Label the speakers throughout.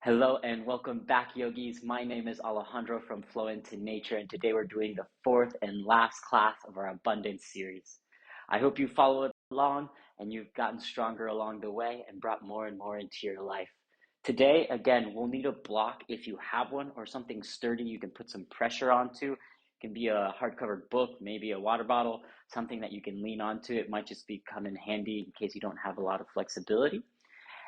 Speaker 1: Hello and welcome back, yogis. My name is Alejandro from Flow Into Nature, and today we're doing the fourth and last class of our abundance series. I hope you follow along and you've gotten stronger along the way and brought more and more into your life. Today, again, we'll need a block if you have one or something sturdy you can put some pressure onto. It can be a hardcover book, maybe a water bottle, something that you can lean onto. It might just come in handy in case you don't have a lot of flexibility.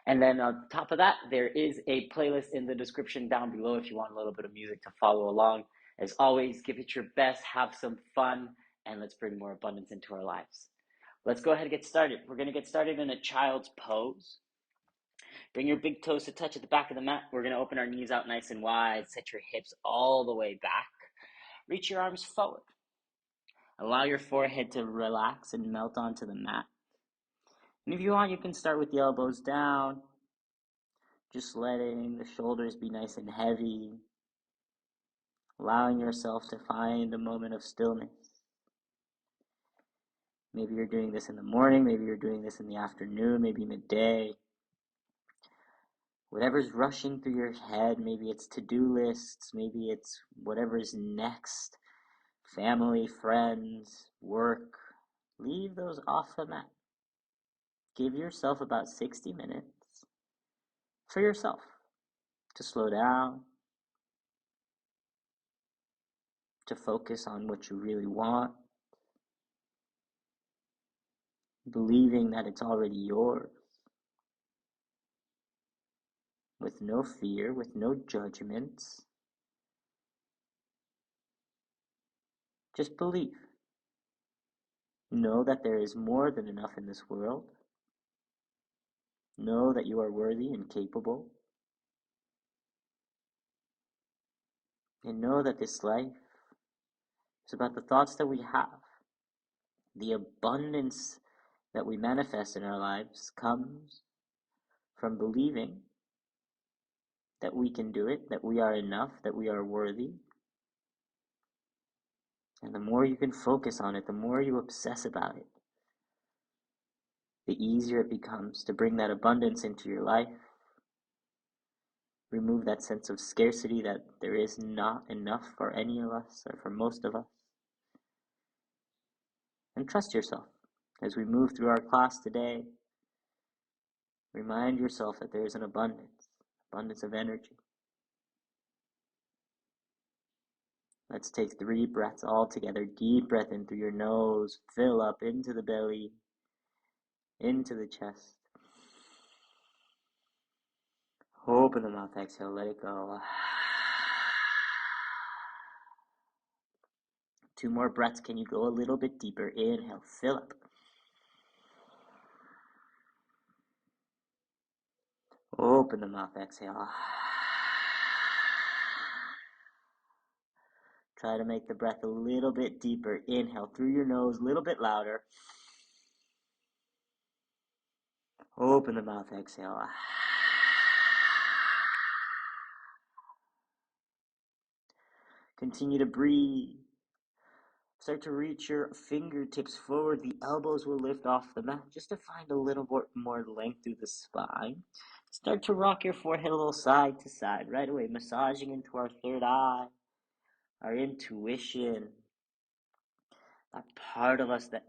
Speaker 1: And then on top of that, there is a playlist in the description down below if you want a little bit of music to follow along. As always, give it your best, have some fun, and let's bring more abundance into our lives. Let's go ahead and get started. We're going to get started in a child's pose. Bring your big toes to touch at the back of the mat. We're going to open our knees out nice and wide. Set your hips all the way back. Reach your arms forward. Allow your forehead to relax and melt onto the mat. And if you want, you can start with the elbows down. Just letting the shoulders be nice and heavy, allowing yourself to find a moment of stillness. Maybe you're doing this in the morning, maybe you're doing this in the afternoon, maybe midday. Whatever's rushing through your head, maybe it's to-do lists, maybe it's whatever's next, family, friends, work. Leave those off the mat. Give yourself about 60 minutes for yourself to slow down, to focus on what you really want, believing that it's already yours, with no fear, with no judgments. Just believe. Know that there is more than enough in this world. Know that you are worthy and capable. And know that this life is about the thoughts that we have. The abundance that we manifest in our lives comes from believing that we can do it, that we are enough, that we are worthy. And the more you can focus on it, the more you obsess about it, the easier it becomes to bring that abundance into your life. Remove that sense of scarcity that there is not enough for any of us or for most of us. And trust yourself. As we move through our class today, remind yourself that there is an abundance of energy. Let's take 3 breaths all together. Deep breath in through your nose, fill up into the belly, into the chest. Open the mouth, exhale, let it go. 2 more breaths. Can you go a little bit deeper? Inhale, fill up. Open the mouth, exhale. Try to make the breath a little bit deeper. Inhale through your nose, a little bit louder. Open the mouth, exhale. Continue to breathe. Start to reach your fingertips forward. The elbows will lift off the mat just to find a little more length through the spine. Start to rock your forehead a little side to side. Right away, massaging into our third eye, our intuition. That part of us that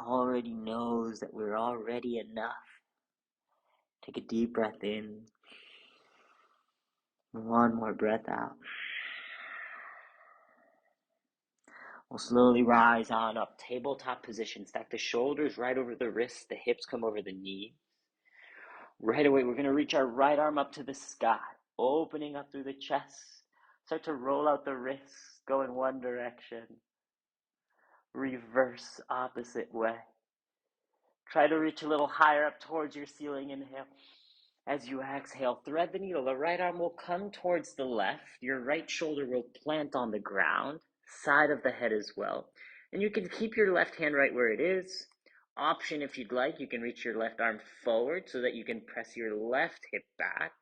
Speaker 1: already knows that we're already enough. Take a deep breath in. 1 more breath out. We'll slowly rise on up, tabletop position. Stack the shoulders right over the wrists, the hips come over the knees. Right away, we're going to reach our right arm up to the sky, opening up through the chest. Start to roll out the wrists, go in one direction. Reverse opposite way. Try to reach a little higher up towards your ceiling. Inhale. As you exhale, thread the needle. The right arm will come towards the left. Your right shoulder will plant on the ground, side of the head as well. And you can keep your left hand right where it is. Option, if you'd like, you can reach your left arm forward so that you can press your left hip back.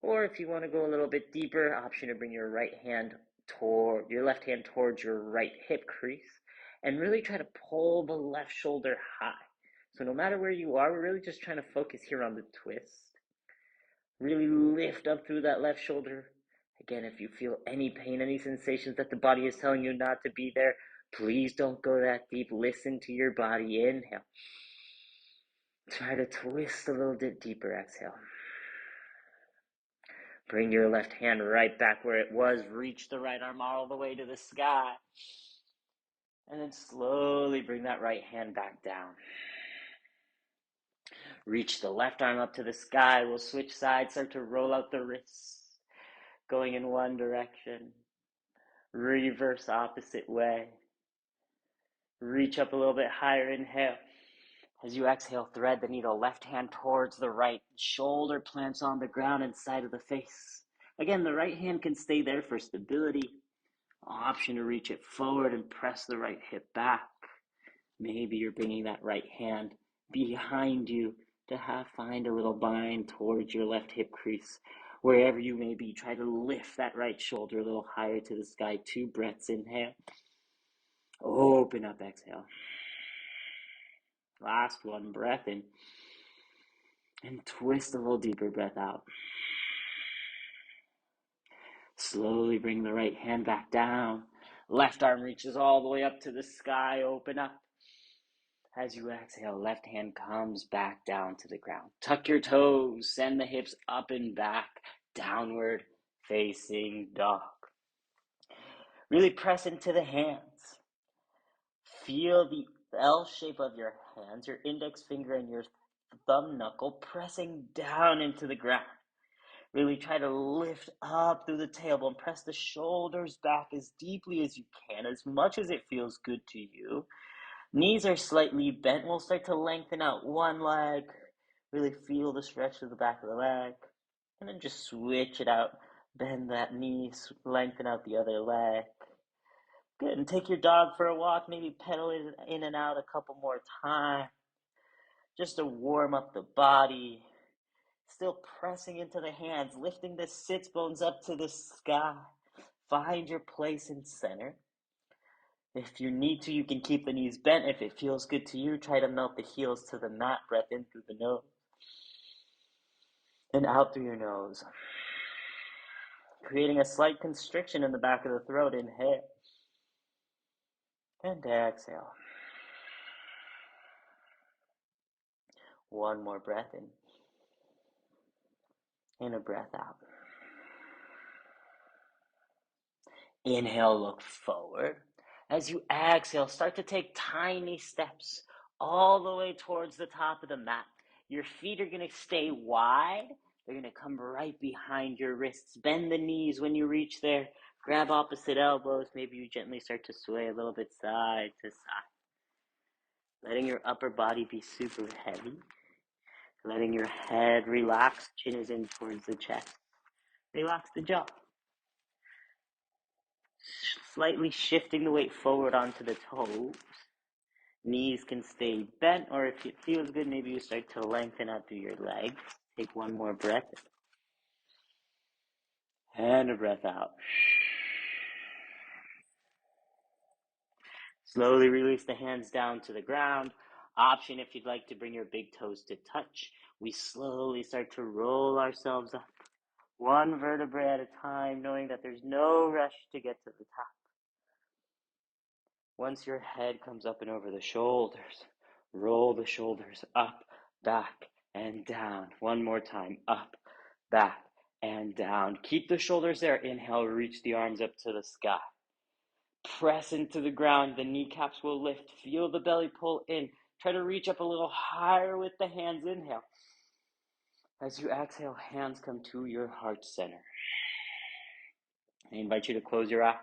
Speaker 1: Or if you want to go a little bit deeper, option to bring your left hand towards your right hip crease and really try to pull the left shoulder high. So no matter where you are, we're really just trying to focus here on the twist. Really lift up through that left shoulder. Again, if you feel any pain, any sensations that the body is telling you not to be there, please don't go that deep. Listen to your body. Inhale. Try to twist a little bit deeper. Exhale. Bring your left hand right back where it was. Reach the right arm all the way to the sky. And then slowly bring that right hand back down. Reach the left arm up to the sky. We'll switch sides, start to roll out the wrists, going in one direction. Reverse opposite way. Reach up a little bit higher. Inhale. As you exhale, thread the needle, left hand towards the right. Shoulder plants on the ground and side of the face. Again, the right hand can stay there for stability. Option to reach it forward and press the right hip back. Maybe you're bringing that right hand behind you to find a little bind towards your left hip crease. Wherever you may be, try to lift that right shoulder a little higher to the sky. 2 breaths, inhale. Open up, exhale. Last one, breath in. And twist a little deeper, breath out. Slowly bring the right hand back down. Left arm reaches all the way up to the sky. Open up. As you exhale, left hand comes back down to the ground. Tuck your toes, send the hips up and back, downward facing dog. Really press into the hands. Feel the L shape of your hands, your index finger and your thumb knuckle pressing down into the ground. Really try to lift up through the tailbone. Press the shoulders back as deeply as you can, as much as it feels good to you. Knees are slightly bent. We'll start to lengthen out one leg. Really feel the stretch of the back of the leg. And then just switch it out. Bend that knee, lengthen out the other leg. Good, and take your dog for a walk. Maybe pedal it in and out a couple more times. Just to warm up the body. Still pressing into the hands, lifting the sits bones up to the sky. Find your place in center. If you need to, you can keep the knees bent. If it feels good to you, try to melt the heels to the mat. Breath in through the nose and out through your nose. Creating a slight constriction in the back of the throat. Inhale and exhale. One more breath in and a breath out. Inhale, look forward. As you exhale, start to take tiny steps all the way towards the top of the mat. Your feet are going to stay wide. They're going to come right behind your wrists. Bend the knees when you reach there. Grab opposite elbows. Maybe you gently start to sway a little bit side to side. Letting your upper body be super heavy. Letting your head relax. Chin is in towards the chest. Relax the jaw. Slightly shifting the weight forward onto the toes. Knees can stay bent, or if it feels good, maybe you start to lengthen out through your legs. Take one more breath. And a breath out. Slowly release the hands down to the ground. Option if you'd like to bring your big toes to touch. We slowly start to roll ourselves up. One vertebrae at a time, knowing that there's no rush to get to the top. Once your head comes up and over the shoulders, roll the shoulders up, back, and down. One more time, up, back, and down. Keep the shoulders there. Inhale, reach the arms up to the sky. Press into the ground. The kneecaps will lift. Feel the belly pull in. Try to reach up a little higher with the hands. Inhale. As you exhale, hands come to your heart center. I invite you to close your eyes.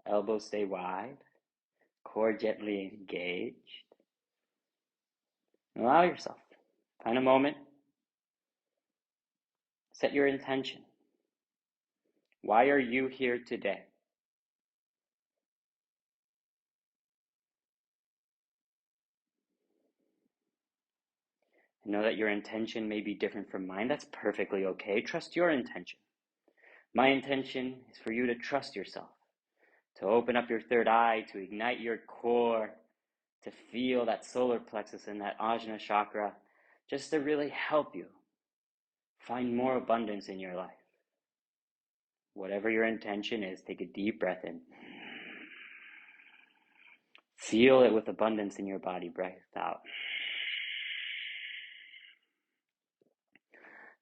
Speaker 1: Elbows stay wide. Core gently engaged. Allow yourself. Find a moment. Set your intention. Why are you here today? Know that your intention may be different from mine. That's perfectly okay. Trust your intention. My intention is for you to trust yourself, to open up your third eye, to ignite your core, to feel that solar plexus and that Ajna chakra, just to really help you Find more abundance in your life. Whatever your intention is, take a deep breath in. Feel it with abundance in your body. Breath out.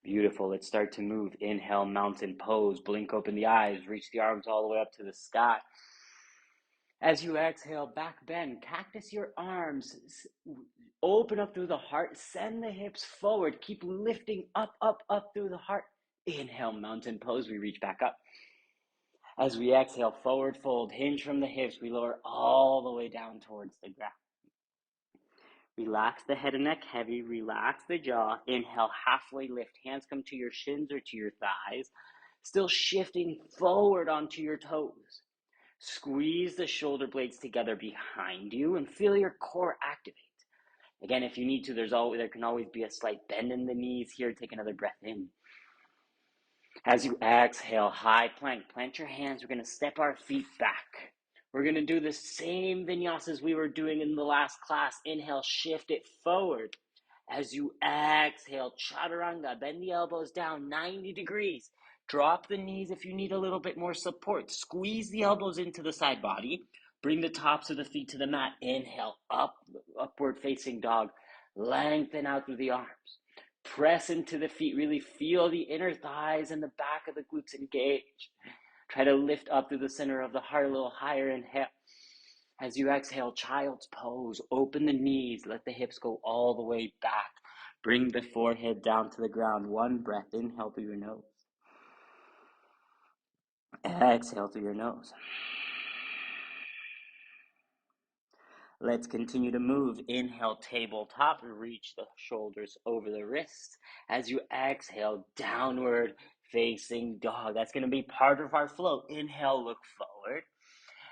Speaker 1: Beautiful. Let's start to move. Inhale, mountain pose. Blink open the eyes. Reach the arms all the way up to the sky. As you exhale, back bend. Cactus your arms. Open up through the heart. Send the hips forward. Keep lifting up, up, up through the heart. Inhale, mountain pose. We reach back up. As we exhale, forward fold. Hinge from the hips. We lower all the way down towards the ground. Relax the head and neck heavy. Relax the jaw. Inhale, halfway lift. Hands come to your shins or to your thighs. Still shifting forward onto your toes. Squeeze the shoulder blades together behind you and feel your core activate. Again, if you need to, there can always be a slight bend in the knees here. Take another breath in. As you exhale, high plank. Plant your hands. We're going to step our feet back. We're going to do the same vinyasas we were doing in the last class. Inhale, shift it forward. As you exhale, chaturanga, bend the elbows down 90 degrees. Drop the knees if you need a little bit more support. Squeeze the elbows into the side body. Bring the tops of the feet to the mat. Inhale, upward facing dog. Lengthen out through the arms. Press into the feet. Really feel the inner thighs and the back of the glutes engage. Try to lift up through the center of the heart a little higher. Inhale. As you exhale, child's pose. Open the knees. Let the hips go all the way back. Bring the forehead down to the ground. One breath. Inhale through your nose. Exhale through your nose. Let's continue to move. Inhale, tabletop. Reach the shoulders over the wrists. As you exhale, downward facing dog. That's going to be part of our flow. Inhale, look forward.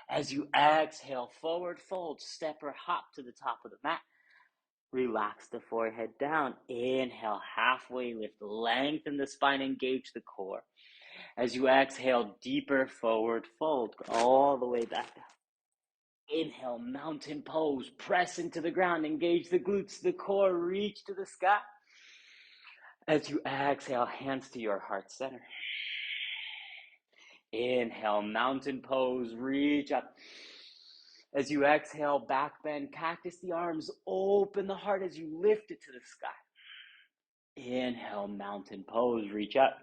Speaker 1: As you exhale, forward fold. Step or hop to the top of the mat. Relax the forehead down. Inhale, halfway lift. Lengthen the spine, engage the core. As you exhale, deeper forward fold. All the way back down. Inhale, mountain pose. Press into the ground. Engage the glutes, the core. Reach to the sky. As you exhale, hands to your heart center. Inhale, mountain pose. Reach up. As you exhale, back bend. Cactus the arms. Open the heart as you lift it to the sky. Inhale, mountain pose. Reach up.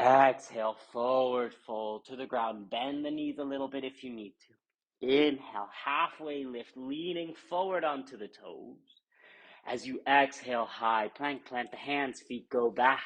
Speaker 1: Exhale, forward fold to the ground. Bend the knees a little bit if you need to. Inhale, halfway lift, leaning forward onto the toes. As you exhale, high plank, plant the hands, feet go back.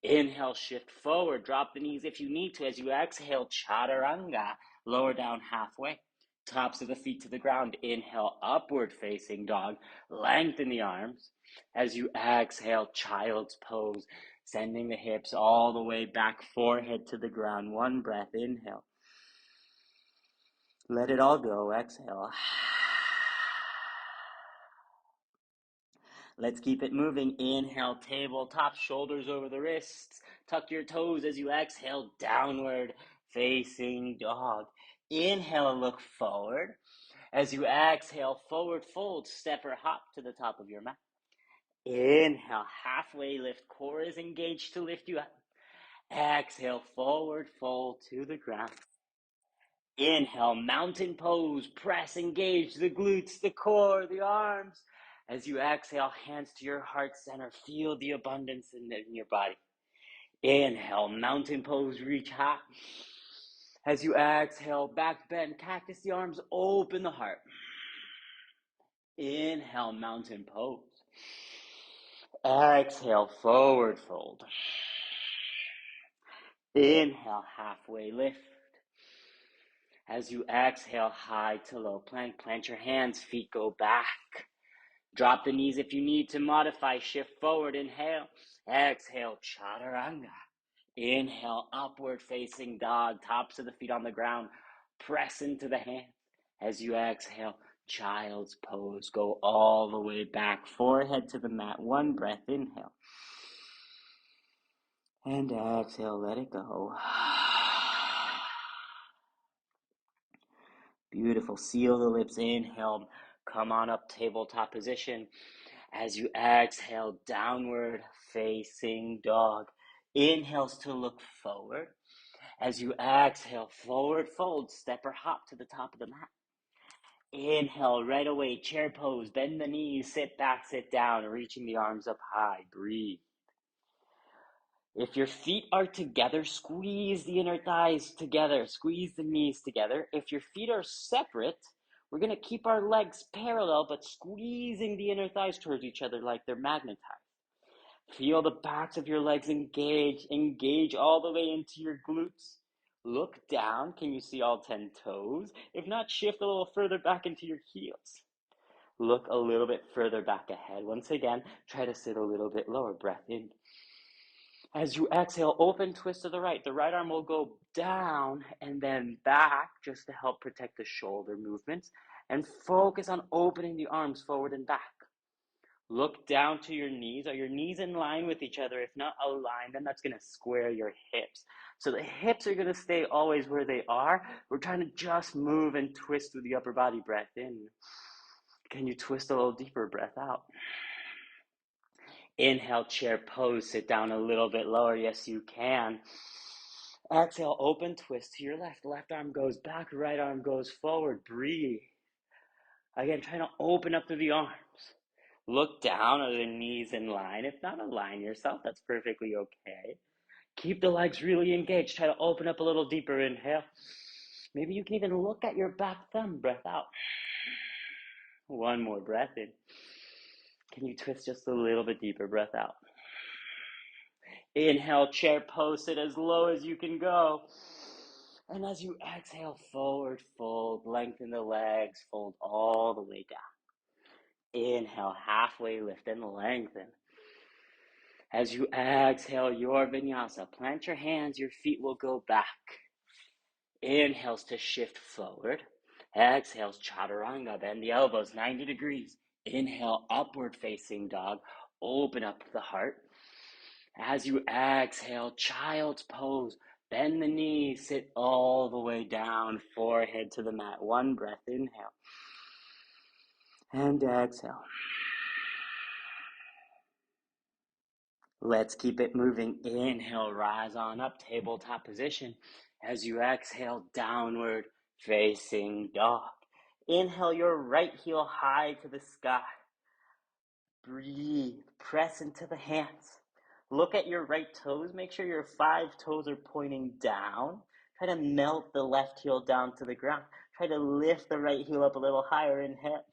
Speaker 1: Inhale, shift forward, drop the knees if you need to. As you exhale, chaturanga, lower down halfway. Tops of the feet to the ground. Inhale, upward facing dog. Lengthen the arms. As you exhale, child's pose. Sending the hips all the way back, forehead to the ground. One breath, inhale. Let it all go, exhale. Let's keep it moving. Inhale, tabletop, shoulders over the wrists. Tuck your toes as you exhale, downward facing dog. Inhale, look forward. As you exhale, forward fold, step or hop to the top of your mat. Inhale, halfway lift, core is engaged to lift you up. Exhale, forward fold to the ground. Inhale, mountain pose, press, engage the glutes, the core, the arms. As you exhale, hands to your heart center, feel the abundance in your body. Inhale, mountain pose, reach high. As you exhale, back bend, cactus the arms, open the heart. Inhale, mountain pose. Exhale, forward fold. Inhale, halfway lift. As you exhale, high to low plank, plant your hands, feet go back. Drop the knees if you need to modify, shift forward, inhale. Exhale, chaturanga. Inhale, upward facing dog, tops of the feet on the ground. Press into the hands. As you exhale, child's pose. Go all the way back, forehead to the mat. One breath, inhale. And exhale, let it go. Beautiful. Seal the lips. Inhale. Come on up, tabletop position. As you exhale, downward facing dog. Inhales to look forward. As you exhale, forward fold, step or hop to the top of the mat. Inhale, right away, chair pose, bend the knees, sit back, sit down, reaching the arms up high, breathe. If your feet are together, squeeze the inner thighs together, squeeze the knees together. If your feet are separate, we're going to keep our legs parallel, but squeezing the inner thighs towards each other like they're magnetized. Feel the backs of your legs engage all the way into your glutes. Look down. Can you see all 10 toes? If not, shift a little further back into your heels. Look a little bit further back ahead. Once again, try to sit a little bit lower. Breath in. As you exhale, open twist to the right. The right arm will go down and then back just to help protect the shoulder movements. And focus on opening the arms forward and back. Look down to your knees. Are your knees in line with each other? If not aligned, then that's going to square your hips. So the hips are going to stay always where they are. We're trying to just move and twist through the upper body. Breath in. Can you twist a little deeper? Breath out. Inhale, chair pose. Sit down a little bit lower. Yes, you can. Exhale, open twist to your left. Left arm goes back, right arm goes forward. Breathe. Again, trying to open up through the arms. Look down. Are the knees in line? If not, align yourself. That's perfectly okay. Keep the legs really engaged. Try to open up a little deeper. Inhale. Maybe you can even look at your back thumb. Breath out. One more breath in. Can you twist just a little bit deeper? Breath out. Inhale, chair pose. Sit as low as you can go. And as you exhale, forward fold. Lengthen the legs. Fold all the way down. Inhale, halfway lift and lengthen. As you exhale your vinyasa, plant your hands, your feet will go back. Inhales to shift forward. Exhales, chaturanga, bend the elbows 90 degrees. Inhale, upward facing dog, open up the heart. As you exhale, child's pose, bend the knees, sit all the way down, forehead to the mat. One breath, inhale. And exhale. Let's keep it moving. Inhale, rise on up, tabletop position. As you exhale, downward facing dog. Inhale your right heel high to the sky. Breathe, press into the hands. Look at your right toes. Make sure your 5 toes are pointing down. Try to melt the left heel down to the ground. Try to lift the right heel up a little higher. Inhale.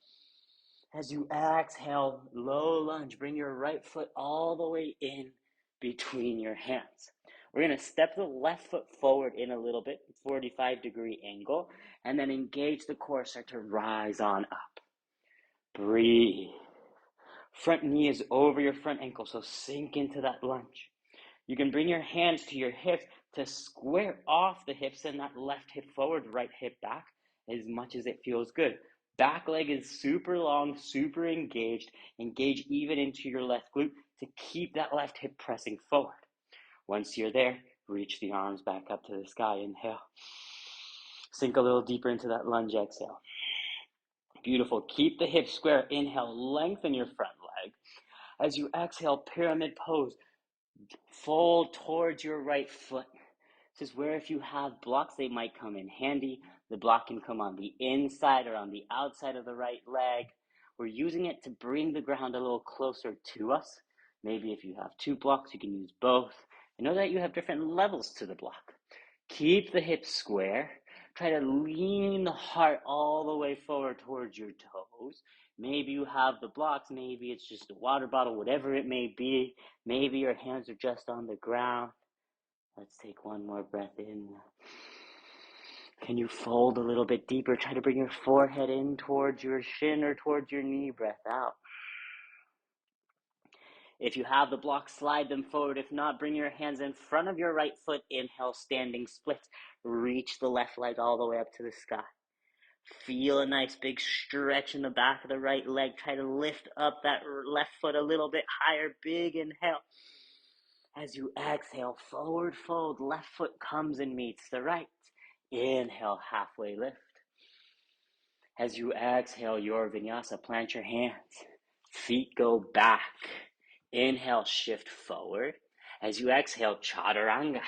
Speaker 1: As you exhale, low lunge, bring your right foot all the way in between your hands. We're going to step the left foot forward in a little bit, 45-degree angle, and then engage the core, start to rise on up. Breathe. Front knee is over your front ankle, so sink into that lunge. You can bring your hands to your hips to square off the hips, and that left hip forward, right hip back, as much as it feels good. Back leg is super long, super engaged. Engage even into your left glute to keep that left hip pressing forward. Once you're there, reach the arms back up to the sky. Inhale. Sink a little deeper into that lunge. Exhale. Beautiful. Keep the hips square. Inhale. Lengthen your front leg. As you exhale, pyramid pose. Fold towards your right foot. This is where if you have blocks, they might come in handy. The block can come on the inside or on the outside of the right leg. We're using it to bring the ground a little closer to us. Maybe if you have 2 blocks, you can use both. I know that you have different levels to the block. Keep the hips square. Try to lean the heart all the way forward towards your toes. Maybe you have the blocks. Maybe it's just a water bottle, whatever it may be. Maybe your hands are just on the ground. Let's take one more breath in. Can you fold a little bit deeper? Try to bring your forehead in towards your shin or towards your knee. Breath out. If you have the blocks, slide them forward. If not, bring your hands in front of your right foot. Inhale, standing splits. Reach the left leg all the way up to the sky. Feel a nice big stretch in the back of the right leg. Try to lift up that left foot a little bit higher. Big inhale. As you exhale, forward fold, left foot comes and meets the right. Inhale, halfway lift. As you exhale your vinyasa, plant your hands. Feet go back. Inhale, shift forward. As you exhale, chaturanga.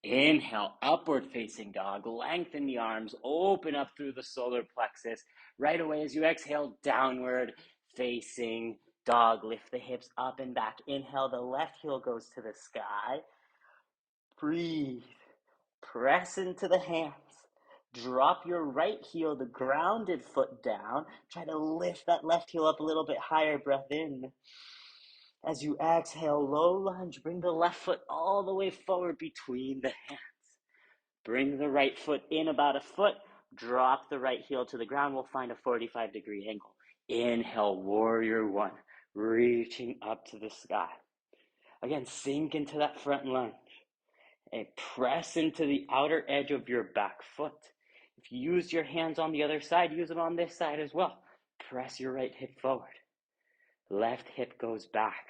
Speaker 1: Inhale, upward facing dog. Lengthen the arms, open up through the solar plexus. Right away, as you exhale, downward facing dog. Lift the hips up and back. Inhale, the left heel goes to the sky. Breathe. Press into the hands. Drop your right heel, the grounded foot down. Try to lift that left heel up a little bit higher. Breath in. As you exhale, low lunge, bring the left foot all the way forward between the hands. Bring the right foot in about a foot. Drop the right heel to the ground. We'll find a 45-degree angle. Inhale, warrior one, reaching up to the sky. Again, sink into that front lunge. And press into the outer edge of your back foot. If you used your hands on the other side, use them on this side as well. Press your right hip forward. Left hip goes back.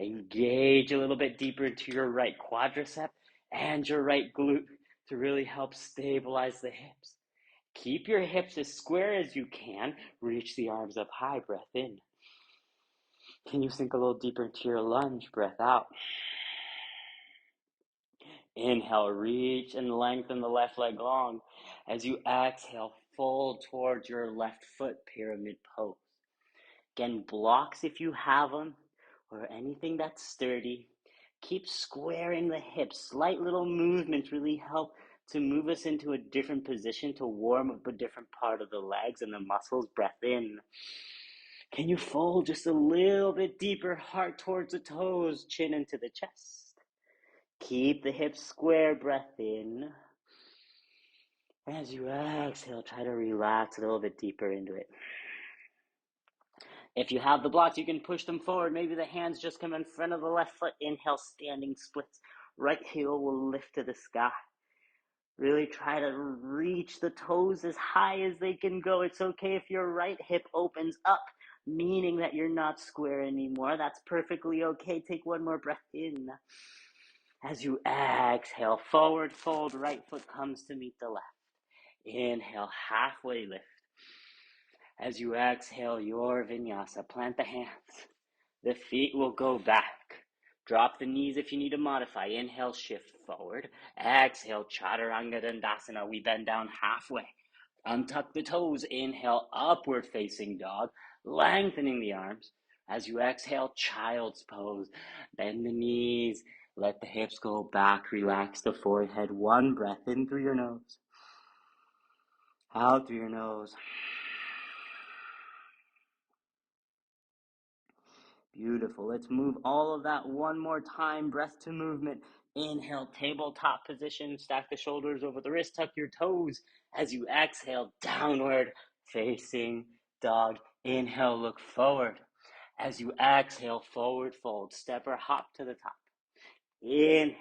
Speaker 1: Engage a little bit deeper into your right quadricep and your right glute to really help stabilize the hips. Keep your hips as square as you can. Reach the arms up high. Breath in. Can you sink a little deeper into your lunge? Breath out. Inhale, reach and lengthen the left leg long. As you exhale, fold towards your left foot, pyramid pose. Again, blocks if you have them, or anything that's sturdy. Keep squaring the hips. Slight little movements really help to move us into a different position to warm up a different part of the legs and the muscles. Breath in. Can you fold just a little bit deeper, heart towards the toes, chin into the chest? Keep the hips square. Breath in. As you exhale, try to relax a little bit deeper into it. If you have the blocks, you can push them forward. Maybe the hands just come in front of the left foot. Inhale, standing splits. Right heel will lift to the sky. Really try to reach the toes as high as they can go. It's okay if your right hip opens up, meaning that you're not square anymore. That's perfectly okay. Take one more breath in. As you exhale, forward fold, right foot comes to meet the left. Inhale, halfway lift. As you exhale your vinyasa, plant the hands. The feet will go back. Drop the knees if you need to modify. Inhale, shift forward. Exhale, chaturanga dandasana. We bend down halfway. Untuck the toes. Inhale, upward facing dog, lengthening the arms. As you exhale, child's pose. Bend the knees. Let the hips go back. Relax the forehead. One breath in through your nose. Out through your nose. Beautiful. Let's move all of that one more time. Breath to movement. Inhale, tabletop position. Stack the shoulders over the wrist. Tuck your toes. As you exhale, downward facing dog. Inhale, look forward. As you exhale, forward fold. Step or hop to the top. Inhale,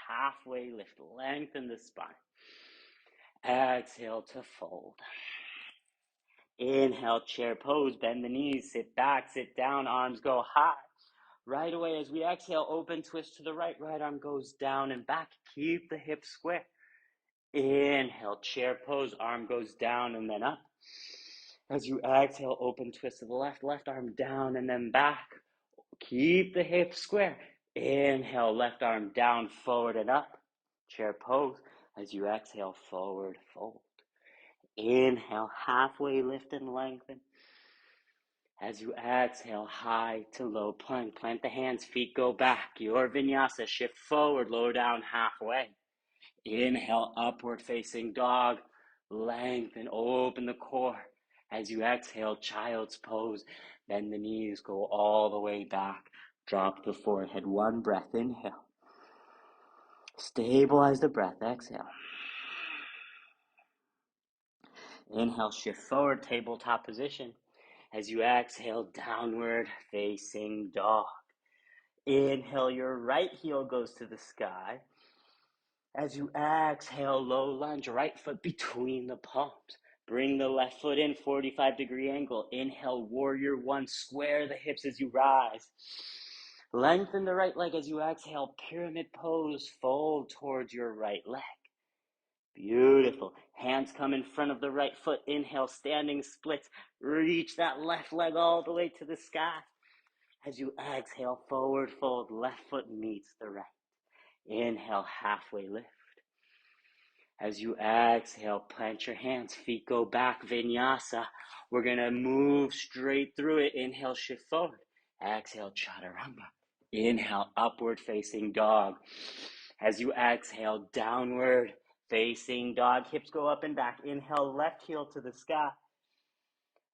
Speaker 1: halfway lift. Lengthen the spine. Exhale to fold. Inhale, chair pose. Bend the knees. Sit back, sit down. Arms go high. Right away, as we exhale, open twist to the right. Right arm goes down and back. Keep the hips square. Inhale, chair pose. Arm goes down and then up. As you exhale, open twist to the left. Left arm down and then back. Keep the hips square. Inhale, left arm down, forward and up. Chair pose. As you exhale, forward fold. Inhale, halfway lift and lengthen. As you exhale, high to low plank. Plant the hands, feet go back. Your vinyasa, shift forward, low down halfway. Inhale, upward facing dog. Lengthen, open the core. As you exhale, child's pose. Bend the knees, go all the way back. Drop the forehead. One breath, inhale. Stabilize the breath, exhale. Inhale, shift forward, tabletop position. As you exhale, downward facing dog. Inhale, your right heel goes to the sky. As you exhale, low lunge, right foot between the palms. Bring the left foot in, 45-degree angle. Inhale, warrior one, square the hips as you rise. Lengthen the right leg as you exhale, pyramid pose, fold towards your right leg. Beautiful. Hands come in front of the right foot. Inhale, standing splits. Reach that left leg all the way to the sky. As you exhale, forward fold. Left foot meets the right. Inhale, halfway lift. As you exhale, plant your hands. Feet go back, vinyasa. We're going to move straight through it. Inhale, shift forward. Exhale, chaturanga. Inhale, upward facing dog. As you exhale, downward facing dog. Hips go up and back. Inhale, left heel to the sky.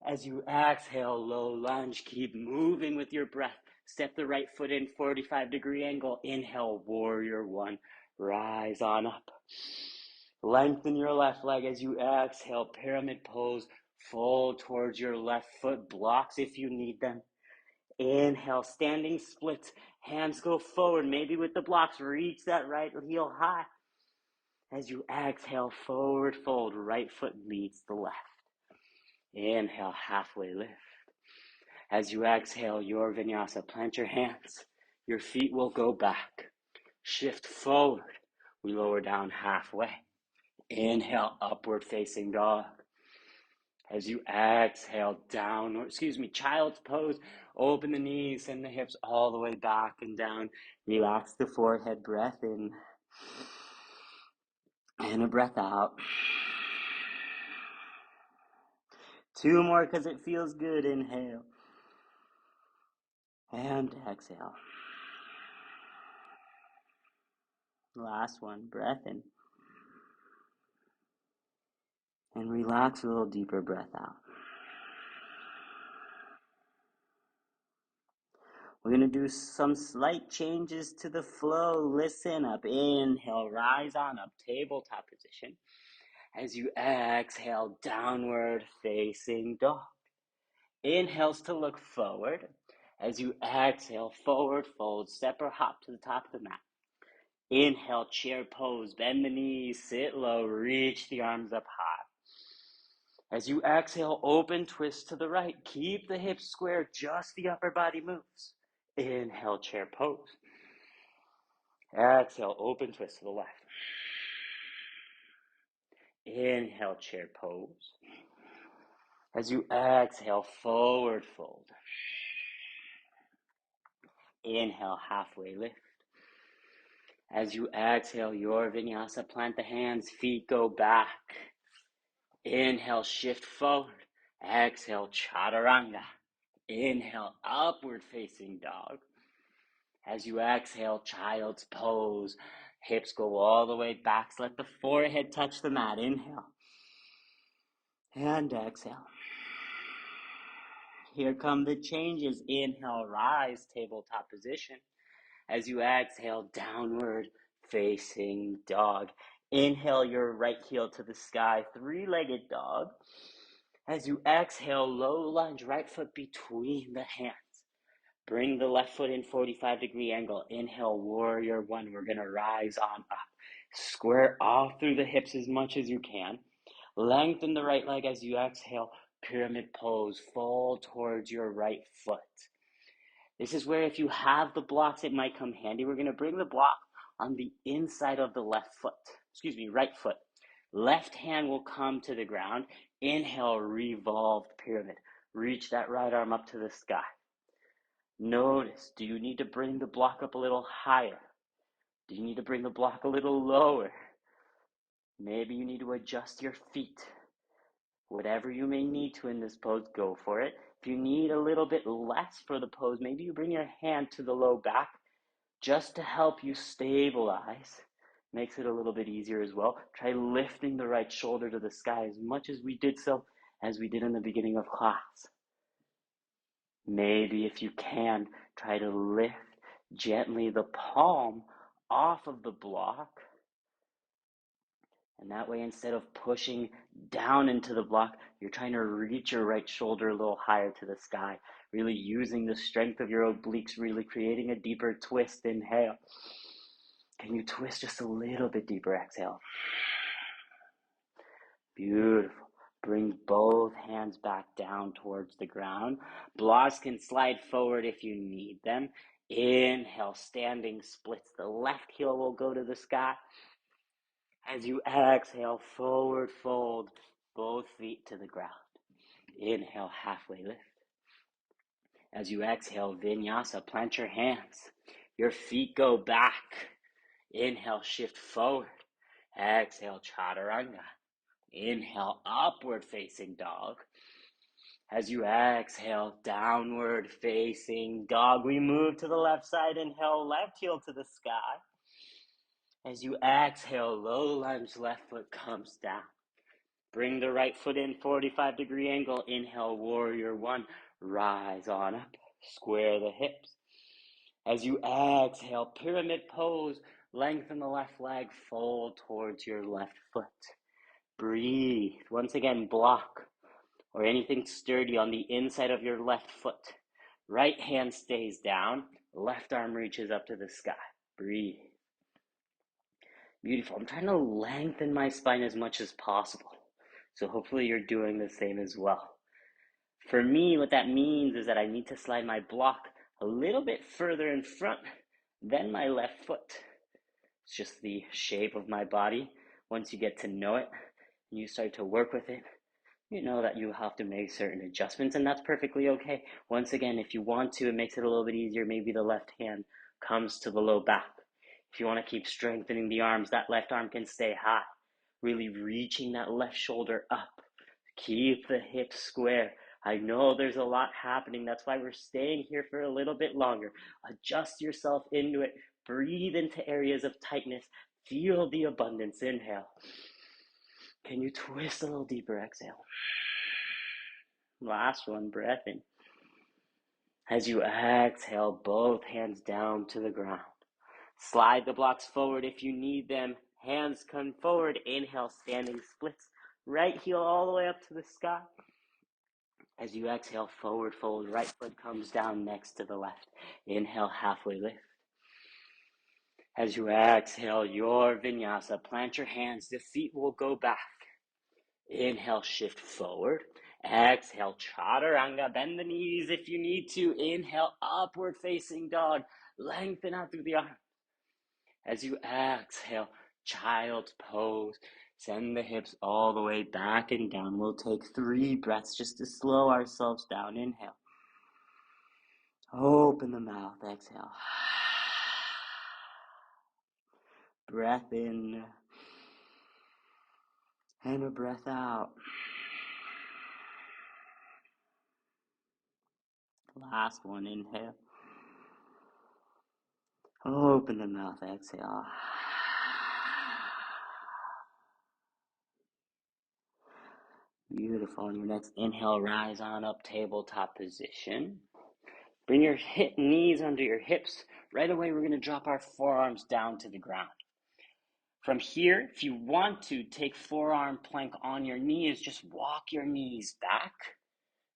Speaker 1: As you exhale, low lunge. Keep moving with your breath. Step the right foot in, 45-degree angle. Inhale, warrior one. Rise on up. Lengthen your left leg as you exhale, pyramid pose. Fold towards your left foot. Blocks if you need them. Inhale, standing splits. Hands go forward, maybe with the blocks. Reach that right heel high. As you exhale, forward fold. Right foot meets the left. Inhale, halfway lift. As you exhale, your vinyasa, plant your hands. Your feet will go back. Shift forward. We lower down halfway. Inhale, upward facing dog. As you exhale, downward, child's pose. Open the knees, send the hips all the way back and down. Relax the forehead, breath in. And a breath out. 2 more because it feels good. Inhale. And exhale. Last one, breath in. And relax, a little deeper breath out. We're going to do some slight changes to the flow. Listen up. Inhale, rise on up, tabletop position. As you exhale, downward facing dog. Inhales to look forward. As you exhale, forward fold, step or hop to the top of the mat. Inhale, chair pose, bend the knees, sit low, reach the arms up high. As you exhale, open twist to the right. Keep the hips square, just the upper body moves. Inhale, chair pose. Exhale, open twist to the left. Inhale, chair pose. As you exhale, forward fold. Inhale, halfway lift. As you exhale, your vinyasa, plant the hands, feet go back. Inhale, shift forward. Exhale, chaturanga. Inhale, upward facing dog. As you exhale, child's pose. Hips go all the way back. So let the forehead touch the mat. Inhale. And exhale. Here come the changes. Inhale, rise, tabletop position. As you exhale, downward facing dog. Inhale your right heel to the sky, 3-legged dog. As you exhale, low lunge, right foot between the hands. Bring the left foot in, 45-degree angle. Inhale, warrior one. We're going to rise on up. Square off through the hips as much as you can. Lengthen the right leg as you exhale. Pyramid pose. Fold towards your right foot. This is where if you have the blocks, it might come handy. We're going to bring the block on the inside of the right foot. Left hand will come to the ground. Inhale, revolved pyramid. Reach that right arm up to the sky. Notice, do you need to bring the block up a little higher? Do you need to bring the block a little lower? Maybe you need to adjust your feet. Whatever you may need to in this pose, go for it. If you need a little bit less for the pose, maybe you bring your hand to the low back just to help you stabilize. Makes it a little bit easier as well. Try lifting the right shoulder to the sky as much as we did in the beginning of class. Maybe if you can, try to lift gently the palm off of the block. And that way, instead of pushing down into the block, you're trying to reach your right shoulder a little higher to the sky, really using the strength of your obliques, really creating a deeper twist. Inhale. Can you twist just a little bit deeper? Exhale. Beautiful. Bring both hands back down towards the ground. Blocks can slide forward if you need them. Inhale, standing splits. The left heel will go to the sky. As you exhale, forward fold both feet to the ground. Inhale, halfway lift. As you exhale, vinyasa, plant your hands. Your feet go back. Inhale, shift forward. Exhale, chaturanga. Inhale, upward facing dog. As you exhale, downward facing dog. We move to the left side. Inhale, left heel to the sky. As you exhale, low lunge, left foot comes down. Bring the right foot in, 45-degree angle. Inhale, warrior one. Rise on up. Square the hips. As you exhale, pyramid pose. Lengthen the left leg. Fold towards your left foot. Breathe. Once again, block or anything sturdy on the inside of your left foot. Right hand stays down. Left arm reaches up to the sky. Breathe. Beautiful. I'm trying to lengthen my spine as much as possible. So hopefully you're doing the same as well. For me, what that means is that I need to slide my block a little bit further in front than my left foot. It's just the shape of my body. Once you get to know it and you start to work with it, you know that you have to make certain adjustments, and that's perfectly okay. Once again, if you want to, it makes it a little bit easier. Maybe the left hand comes to the low back. If you want to keep strengthening the arms, that left arm can stay high. Really reaching that left shoulder up. Keep the hips square. I know there's a lot happening. That's why we're staying here for a little bit longer. Adjust yourself into it. Breathe into areas of tightness. Feel the abundance. Inhale. Can you twist a little deeper? Exhale. Last one, breath in. As you exhale, both hands down to the ground. Slide the blocks forward if you need them. Hands come forward. Inhale, standing splits. Right heel all the way up to the sky. As you exhale, forward fold. Right foot comes down next to the left. Inhale, halfway lift. As you exhale, your vinyasa, plant your hands. The feet will go back. Inhale, shift forward. Exhale, chaturanga. Bend the knees if you need to. Inhale, upward facing dog. Lengthen out through the arms. As you exhale, child's pose. Send the hips all the way back and down. We'll take 3 breaths just to slow ourselves down. Inhale. Open the mouth. Exhale. Breath in. And a breath out. Last one. Inhale. Open the mouth. Exhale. Beautiful. On your next inhale, rise on up, tabletop position. Bring your knees under your hips. Right away, we're going to drop our forearms down to the ground. From here, if you want to, take forearm plank on your knees. Just walk your knees back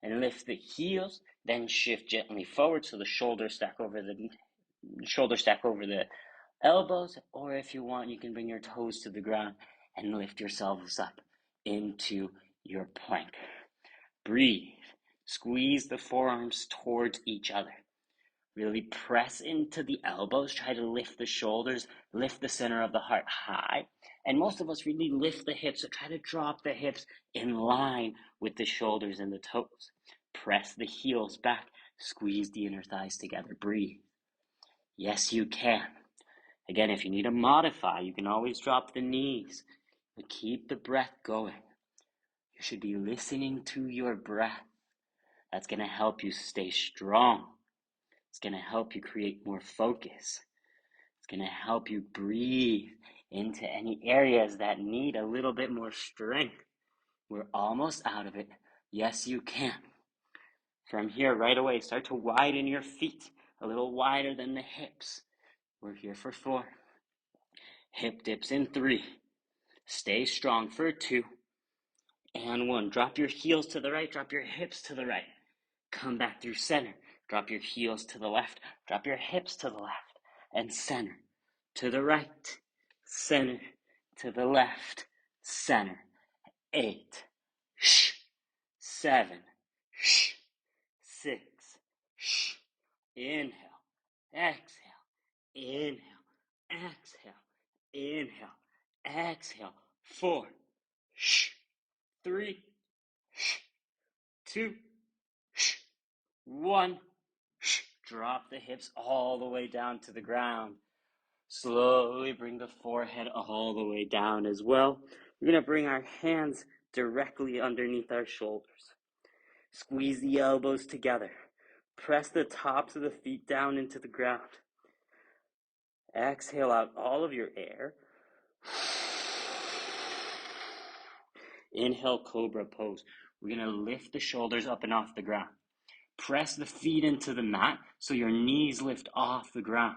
Speaker 1: and lift the heels. Then shift gently forward so the shoulders stack over the elbows. Or if you want, you can bring your toes to the ground and lift yourselves up into your plank. Breathe. Squeeze the forearms towards each other. Really press into the elbows. Try to lift the shoulders. Lift the center of the heart high. And most of us really lift the hips. So try to drop the hips in line with the shoulders and the toes. Press the heels back. Squeeze the inner thighs together. Breathe. Yes, you can. Again, if you need to modify, you can always drop the knees. But keep the breath going. You should be listening to your breath. That's going to help you stay strong. It's going to help you create more focus. It's going to help you breathe into any areas that need a little bit more strength. We're almost out of it. Yes, you can. From here, right away, start to widen your feet a little wider than the hips. We're here for 4. Hip dips in 3. Stay strong for 2. And 1. Drop your heels to the right. Drop your hips to the right. Come back through center. Drop your heels to the left. Drop your hips to the left. And center. To the right. Center. To the left. Center. 8. 7. 6. Inhale. Exhale. Inhale. Exhale. Inhale. Exhale. 4, 3, 2, 1. Drop the hips all the way down to the ground. Slowly bring the forehead all the way down as well. We're going to bring our hands directly underneath our shoulders. Squeeze the elbows together. Press the tops of the feet down into the ground. Exhale out all of your air. Inhale, cobra pose. We're going to lift the shoulders up and off the ground. Press the feet into the mat so your knees lift off the ground.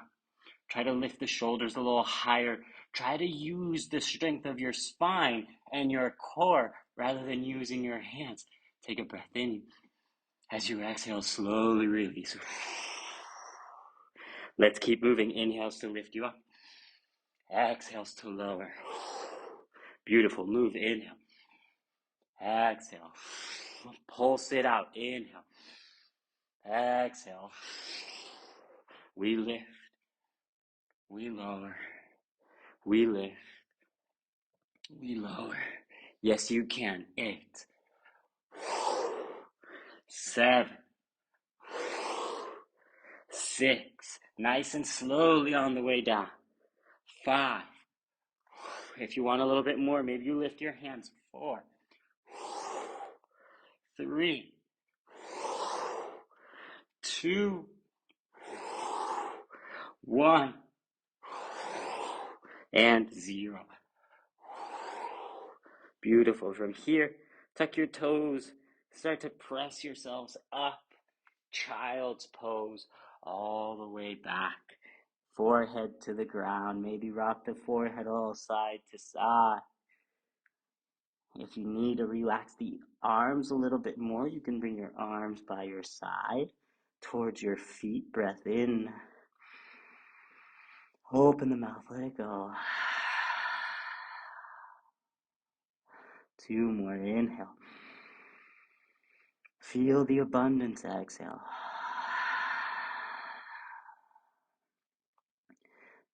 Speaker 1: Try to lift the shoulders a little higher. Try to use the strength of your spine and your core rather than using your hands. Take a breath in. As you exhale, slowly release. Let's keep moving. Inhales to lift you up. Exhales to lower. Beautiful. Move. Inhale. Exhale. Pulse it out. Inhale. Exhale. We lift. We lower. We lift. We lower. Yes, you can. 8, 7, 6. Nice and slowly on the way down. 5. If you want a little bit more, maybe you lift your hands. 4, 3, 2, 1, and 0. Beautiful. From here, tuck your toes. Start to press yourselves up. Child's pose all the way back. Forehead to the ground. Maybe rock the forehead all side to side. If you need to relax the arms a little bit more, you can bring your arms by your side towards your feet. Breath in. Open the mouth. Let it go. 2 more. Inhale. Feel the abundance. Exhale.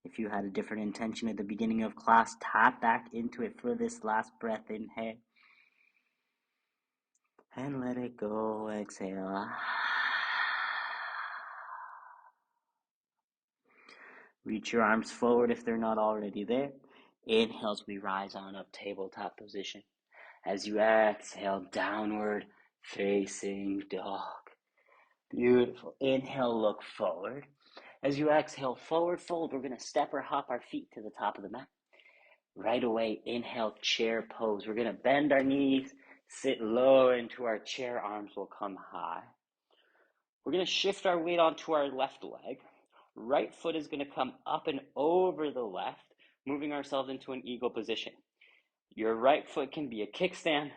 Speaker 1: If you had a different intention at the beginning of class, tap back into it for this last breath. Inhale. And let it go. Exhale. Reach your arms forward if they're not already there. Inhale as we rise on up, tabletop position. As you exhale, downward facing dog. Beautiful. Inhale, look forward. As you exhale, forward fold, we're going to step or hop our feet to the top of the mat. Right away, inhale, chair pose. We're going to bend our knees, sit low into our chair, arms will come high. We're going to shift our weight onto our left leg. Right foot is going to come up and over the left, moving ourselves into an eagle position. Your right foot can be a kickstand,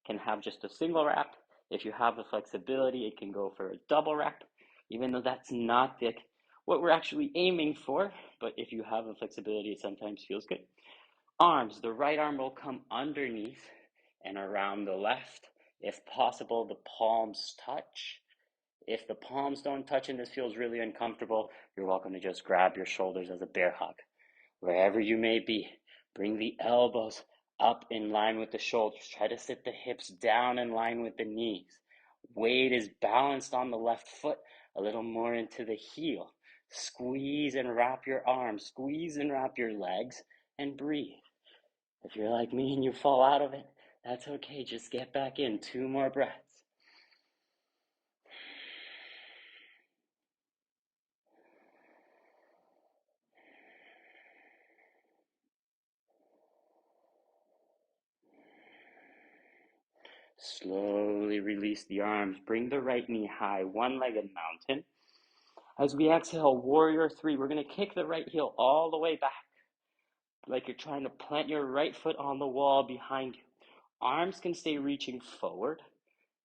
Speaker 1: can have just a single wrap. If you have the flexibility, it can go for a double wrap, even though that's not what we're actually aiming for. But if you have the flexibility, it sometimes feels good. Arms, the right arm will come underneath and around the left. If possible, the palms touch. If the palms don't touch and this feels really uncomfortable, you're welcome to just grab your shoulders as a bear hug. Wherever you may be, bring the elbows up in line with the shoulders. Try to sit the hips down in line with the knees. Weight is balanced on the left foot, a little more into the heel. Squeeze and wrap your arms, squeeze and wrap your legs, and breathe. If you're like me and you fall out of it, that's okay. Just get back in. 2 more breaths. Slowly release the arms. Bring the right knee high, one-legged mountain. As we exhale, warrior 3, we're going to kick the right heel all the way back, like you're trying to plant your right foot on the wall behind you. Arms can stay reaching forward.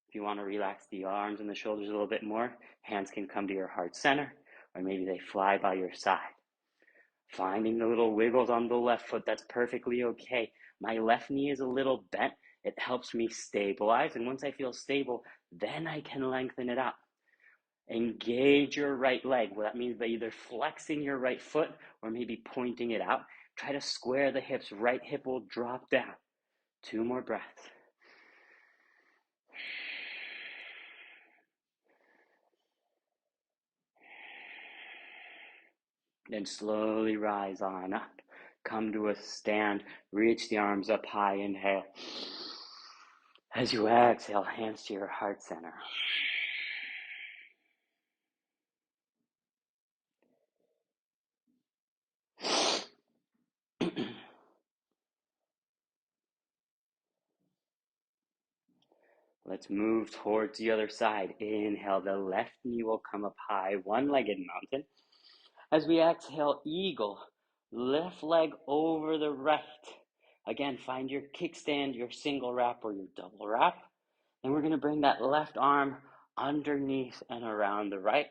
Speaker 1: If you want to relax the arms and the shoulders a little bit more, hands can come to your heart center, or maybe they fly by your side. Finding the little wiggles on the left foot, that's perfectly okay. My left knee is a little bent. It helps me stabilize, and once I feel stable, then I can lengthen it out. Engage your right leg. Well, that means by either flexing your right foot or maybe pointing it out. Try to square the hips. Right hip will drop down. 2 more breaths. Then slowly rise on up. Come to a stand. Reach the arms up high. Inhale. As you exhale, hands to your heart center. Let's move towards the other side. Inhale, the left knee will come up high, one-legged mountain. As we exhale, eagle, left leg over the right. Again, find your kickstand, your single wrap, or your double wrap. And we're going to bring that left arm underneath and around the right.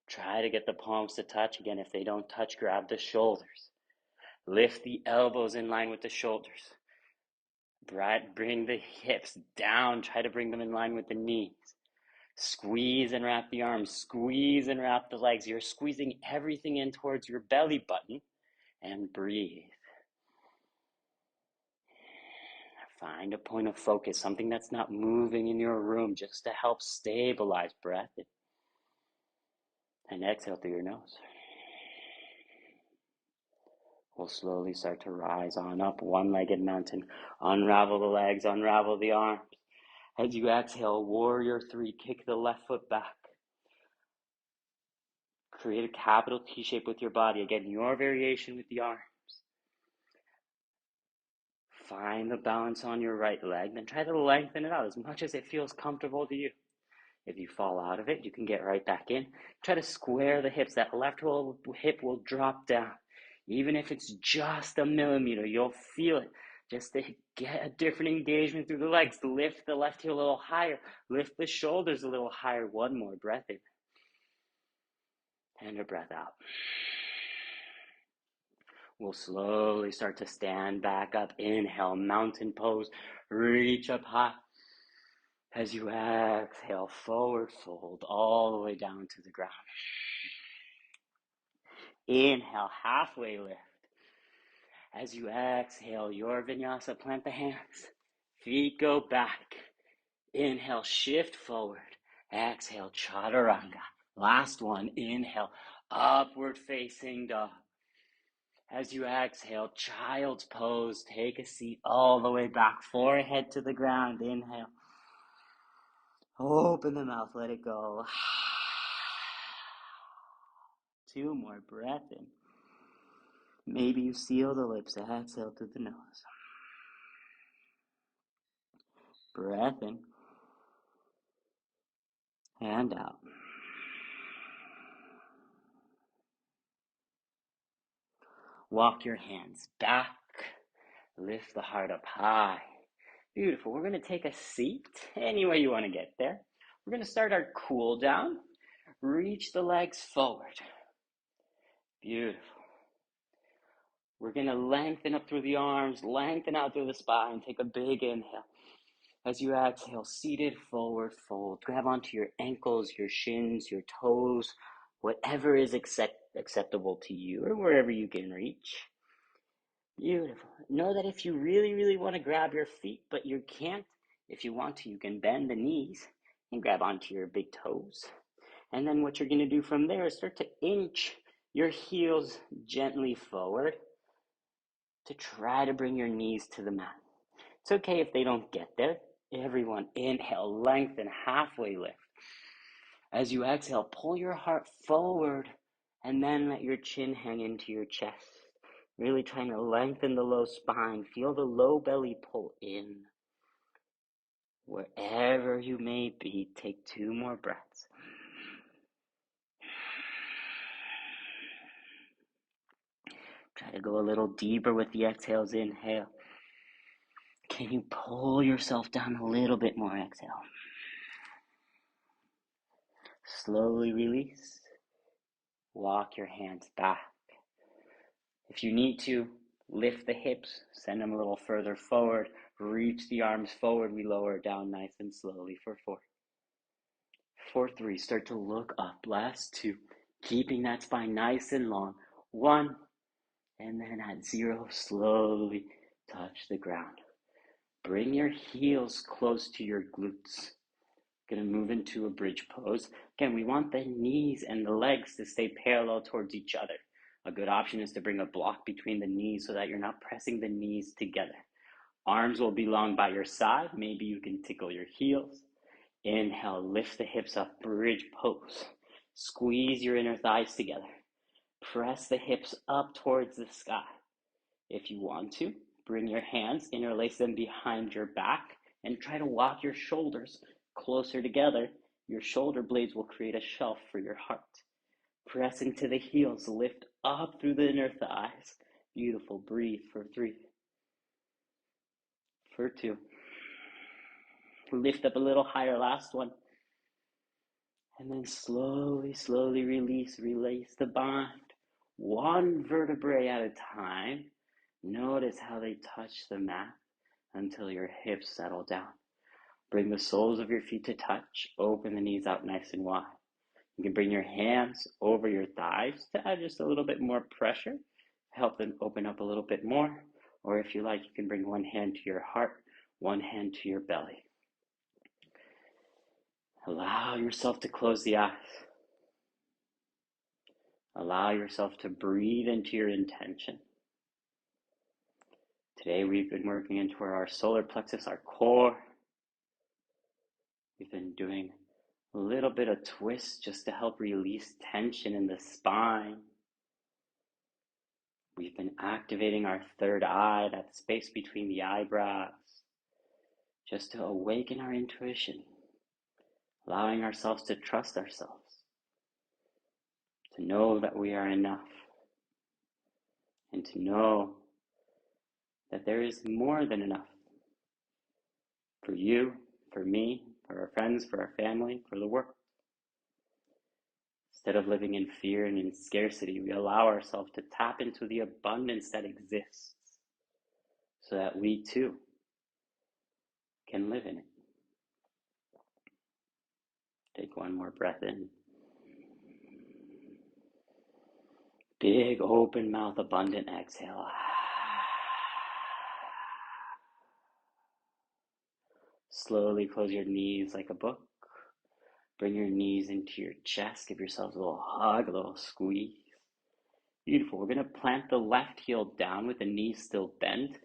Speaker 1: Try to get the palms to touch. Again, if they don't touch, grab the shoulders. Lift the elbows in line with the shoulders. Bring the hips down. Try to bring them in line with the knees. Squeeze and wrap the arms. Squeeze and wrap the legs. You're squeezing everything in towards your belly button. And breathe. Find a point of focus, something that's not moving in your room, just to help stabilize breath. And exhale through your nose. We'll slowly start to rise on up, one-legged mountain. Unravel the legs, unravel the arms. As you exhale, warrior 3, kick the left foot back. Create a capital T shape with your body. Again, your variation with the arms. Find the balance on your right leg, then try to lengthen it out as much as it feels comfortable to you. If you fall out of it, you can get right back in. Try to square the hips. That left hip will drop down. Even if it's just a millimeter, you'll feel it. Just to get a different engagement through the legs. Lift the left heel a little higher. Lift the shoulders a little higher. One more breath in. And a breath out. We'll slowly start to stand back up. Inhale, mountain pose. Reach up high. As you exhale, forward fold all the way down to the ground. Inhale, halfway lift. As you exhale, your vinyasa, plant the hands. Feet go back. Inhale, shift forward. Exhale, chaturanga. Last one, inhale, upward facing dog. As you exhale, child's pose. Take a seat all the way back. Forehead to the ground. Inhale. Open the mouth, let it go. 2 more, breath in. Maybe you seal the lips, exhale through the nose. Breath in. And out. Walk your hands back. Lift the heart up high. Beautiful. We're going to take a seat any way you want to get there. We're going to start our cool down. Reach the legs forward. Beautiful. We're going to lengthen up through the arms, lengthen out through the spine. Take a big inhale. As you exhale, seated forward fold. Grab onto your ankles, your shins, your toes, whatever is acceptable to you or wherever you can reach. Beautiful. Know that if you really, really want to grab your feet, but you can't, if you want to, you can bend the knees and grab onto your big toes. And then what you're going to do from there is start to inch your heels gently forward to try to bring your knees to the mat. It's okay if they don't get there. Everyone, inhale, lengthen, halfway lift. As you exhale, pull your heart forward and then let your chin hang into your chest. Really trying to lengthen the low spine. Feel the low belly pull in. Wherever you may be, take 2 more breaths. Try to go a little deeper with the exhales. Inhale. Can you pull yourself down a little bit more? Exhale. Slowly release. Walk your hands back. If you need to, lift the hips, send them a little further forward, reach the arms forward, we lower down nice and slowly for 4. For 3, start to look up, last 2, keeping that spine nice and long. 1, And then at 0, slowly touch the ground. Bring your heels close to your glutes. Gonna move into a bridge pose. Again, we want the knees and the legs to stay parallel towards each other. A good option is to bring a block between the knees so that you're not pressing the knees together. Arms will be long by your side. Maybe you can tickle your heels. Inhale, lift the hips up, bridge pose. Squeeze your inner thighs together. Press the hips up towards the sky. If you want to, bring your hands, interlace them behind your back, and try to walk your shoulders closer together. Your shoulder blades will create a shelf for your heart. Press into the heels, lift up through the inner thighs. Beautiful. Breathe for 3, for 2. Lift up a little higher, last one. And then slowly, slowly release the bind. One vertebrae at a time. Notice how they touch the mat until your hips settle down. Bring the soles of your feet to touch. Open the knees out nice and wide. You can bring your hands over your thighs to add just a little bit more pressure. Help them open up a little bit more. Or if you like, you can bring one hand to your heart, one hand to your belly. Allow yourself to close the eyes. Allow yourself to breathe into your intention. Today we've been working into our solar plexus, our core. We've been doing a little bit of twist just to help release tension in the spine. We've been activating our third eye, that space between the eyebrows, just to awaken our intuition, allowing ourselves to trust ourselves, to know that we are enough, and to know that there is more than enough for you, for me, for our friends, for our family, for the world. Instead of living in fear and in scarcity, we allow ourselves to tap into the abundance that exists so that we too can live in it. Take one more breath in. Big open mouth, abundant exhale. Slowly close your knees like a book. Bring your knees into your chest. Give yourselves a little hug, a little squeeze. Beautiful. We're going to plant the left heel down with the knees still bent.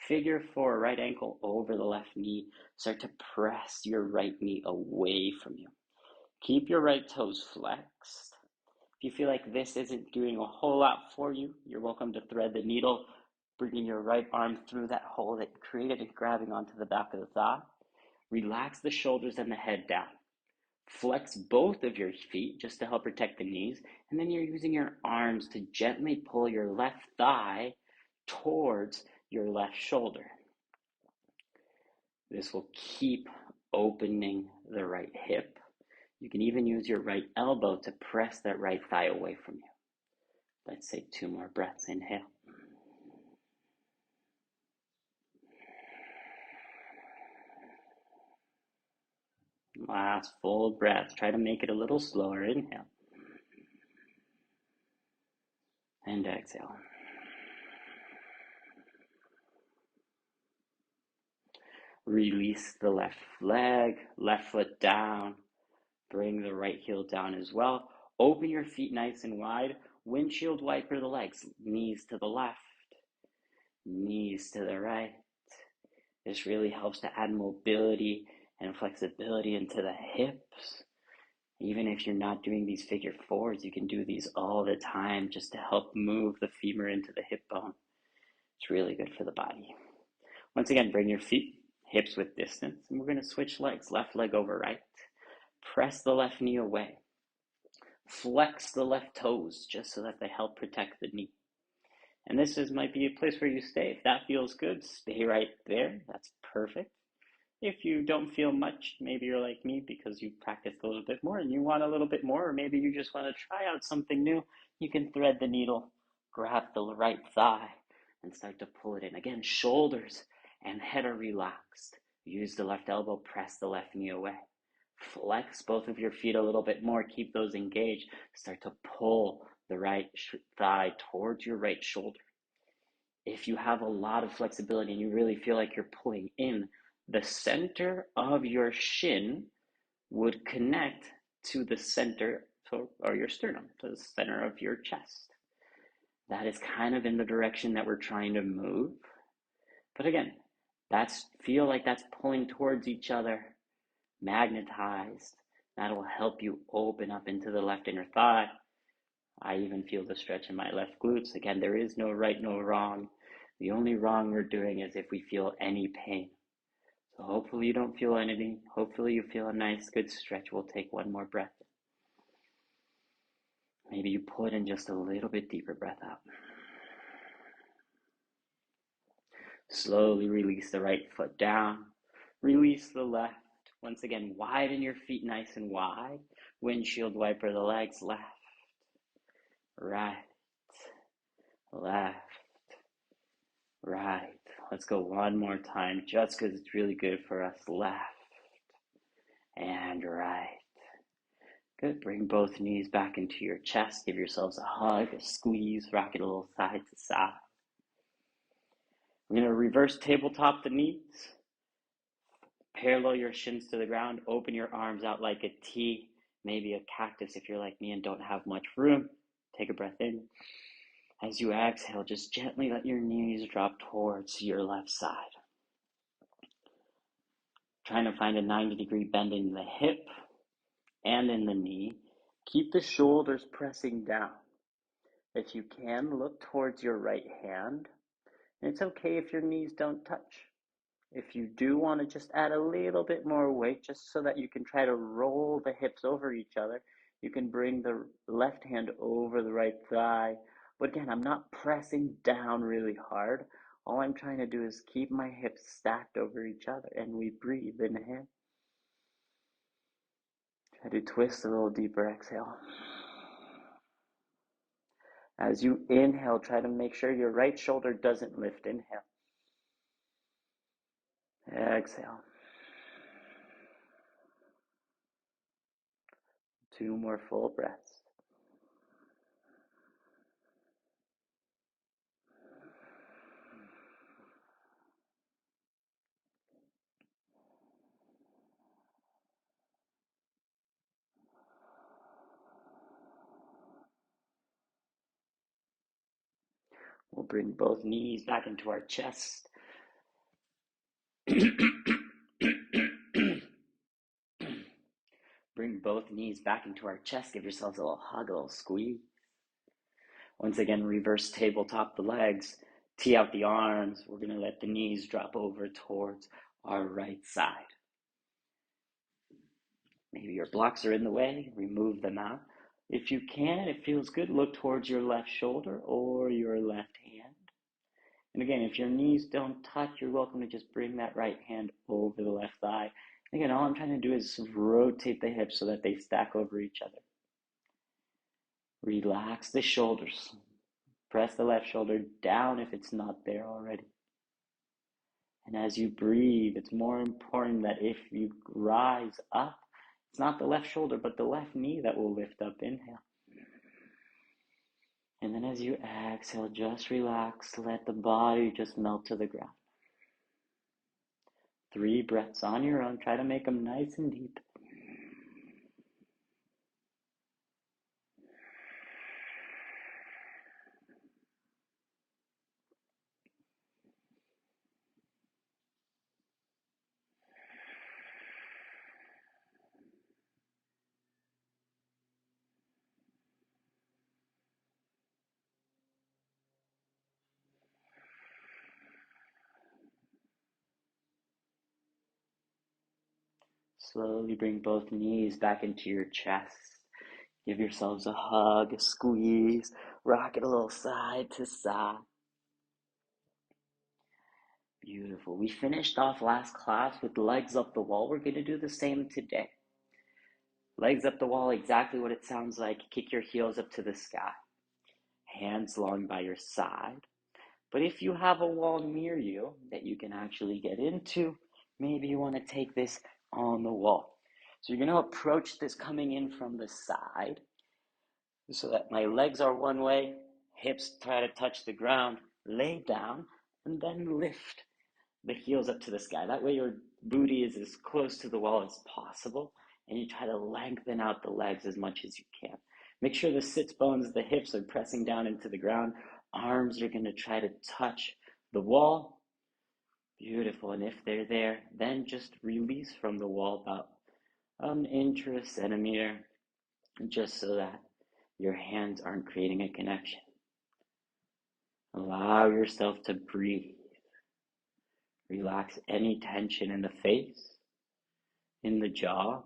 Speaker 1: Figure 4, right ankle over the left knee. Start to press your right knee away from you. Keep your right toes flexed. If you feel like this isn't doing a whole lot for you, you're welcome to thread the needle, bringing your right arm through that hole that you created and grabbing onto the back of the thigh. Relax the shoulders and the head down. Flex both of your feet just to help protect the knees, and then you're using your arms to gently pull your left thigh towards your left shoulder. This will keep opening the right hip. You can even use your right elbow to press that right thigh away from you. Let's take 2 more breaths. Inhale. Last full breath. Try to make it a little slower. Inhale. And exhale. Release the left leg, left foot down. Bring the right heel down as well. Open your feet nice and wide. Windshield wiper the legs. Knees to the left, knees to the right. This really helps to add mobility and flexibility into the hips. Even if you're not doing these figure 4s, you can do these all the time just to help move the femur into the hip bone. It's really good for the body. Once again, bring your feet hips width distance, and we're going to switch legs. Left leg over right. Press the left knee away. Flex the left toes just so that they help protect the knee. And might be a place where you stay. If that feels good, stay right there. That's perfect. If you don't feel much, maybe you're like me because you've practiced a little bit more and you want a little bit more, or maybe you just want to try out something new, you can thread the needle, grab the right thigh, and start to pull it in. Again, shoulders and head are relaxed. Use the left elbow, press the left knee away. Flex both of your feet a little bit more, keep those engaged. Start to pull the right thigh towards your right shoulder. if you have a lot of flexibility and you really feel like you're pulling in, the center of your shin would connect to the center, or your sternum, to the center of your chest. That is kind of in the direction that we're trying to move. But again, feel like that's pulling towards each other, magnetized. That'll help you open up into the left inner thigh. I even feel the stretch in my left glutes. Again, there is no right, no wrong. The only wrong we're doing is if we feel any pain. So hopefully you don't feel anything. Hopefully you feel a nice, good stretch. We'll take one more breath. Maybe you put in just a little bit deeper breath out. Slowly release the right foot down. Release the left. Once again, widen your feet nice and wide. Windshield wiper the legs. Left, right, left, right. Let's go one more time, just because it's really good for us. Left and right. Good. Bring both knees back into your chest. Give yourselves a hug, a squeeze, rock it a little side to side. We're going to reverse tabletop the knees. Parallel your shins to the ground. Open your arms out like a T, maybe a cactus if you're like me and don't have much room. Take a breath in. As you exhale, just gently let your knees drop towards your left side. Trying to find a 90-degree bend in the hip and in the knee. Keep the shoulders pressing down. If you can, look towards your right hand. And it's okay if your knees don't touch. If you do want to just add a little bit more weight, just so that you can try to roll the hips over each other, you can bring the left hand over the right thigh. But again, I'm not pressing down really hard. All I'm trying to do is keep my hips stacked over each other, and we breathe. Inhale. Try to twist a little deeper. Exhale. As you inhale, try to make sure your right shoulder doesn't lift. Inhale. Exhale. 2 more full breaths. We'll bring both knees back into our chest. Bring both knees back into our chest. Give yourselves a little hug, a little squeeze. Once again, reverse tabletop the legs. Tee out the arms. We're going to let the knees drop over towards our right side. Maybe your blocks are in the way. Remove them out. If you can, it feels good, look towards your left shoulder or your left hand. And again, if your knees don't touch, you're welcome to just bring that right hand over the left thigh. And again, all I'm trying to do is rotate the hips so that they stack over each other. Relax the shoulders. Press the left shoulder down if it's not there already. And as you breathe, it's more important that if you rise up, it's not the left shoulder, but the left knee that will lift up. Inhale. And then as you exhale, just relax. Let the body just melt to the ground. 3 breaths on your own. Try to make them nice and deep. Slowly bring both knees back into your chest. Give yourselves a hug, a squeeze, rock it a little side to side. Beautiful. We finished off last class with legs up the wall. We're going to do the same today. Legs up the wall, exactly what it sounds like. Kick your heels up to the sky. Hands long by your side. But if you have a wall near you that you can actually get into, maybe you want to take this on the wall. So you're going to approach this coming in from the side so that my legs are one way, hips try to touch the ground, lay down, and then lift the heels up to the sky. That way your booty is as close to the wall as possible, and you try to lengthen out the legs as much as you can. Make sure the sits bones, the hips are pressing down into the ground. Arms are going to try to touch the wall. Beautiful. And if they're there, then just release from the wall about an inch or a centimeter, just so that your hands aren't creating a connection. Allow yourself to breathe. Relax any tension in the face, in the jaw,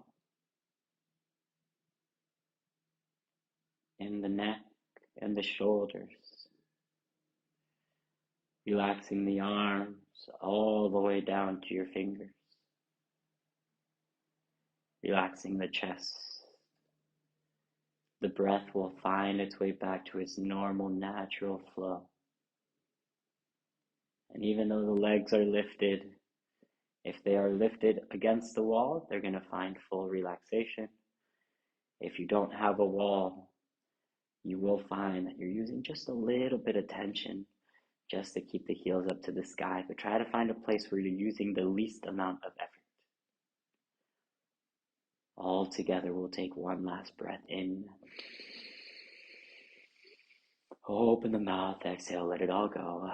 Speaker 1: in the neck and the shoulders. Relaxing the arms all the way down to your fingers. Relaxing the chest. The breath will find its way back to its normal, natural flow. And even though the legs are lifted, if they are lifted against the wall, they're going to find full relaxation. If you don't have a wall, you will find that you're using just a little bit of tension just to keep the heels up to the sky, but try to find a place where you're using the least amount of effort. All together, we'll take one last breath in. Open the mouth, exhale, let it all go.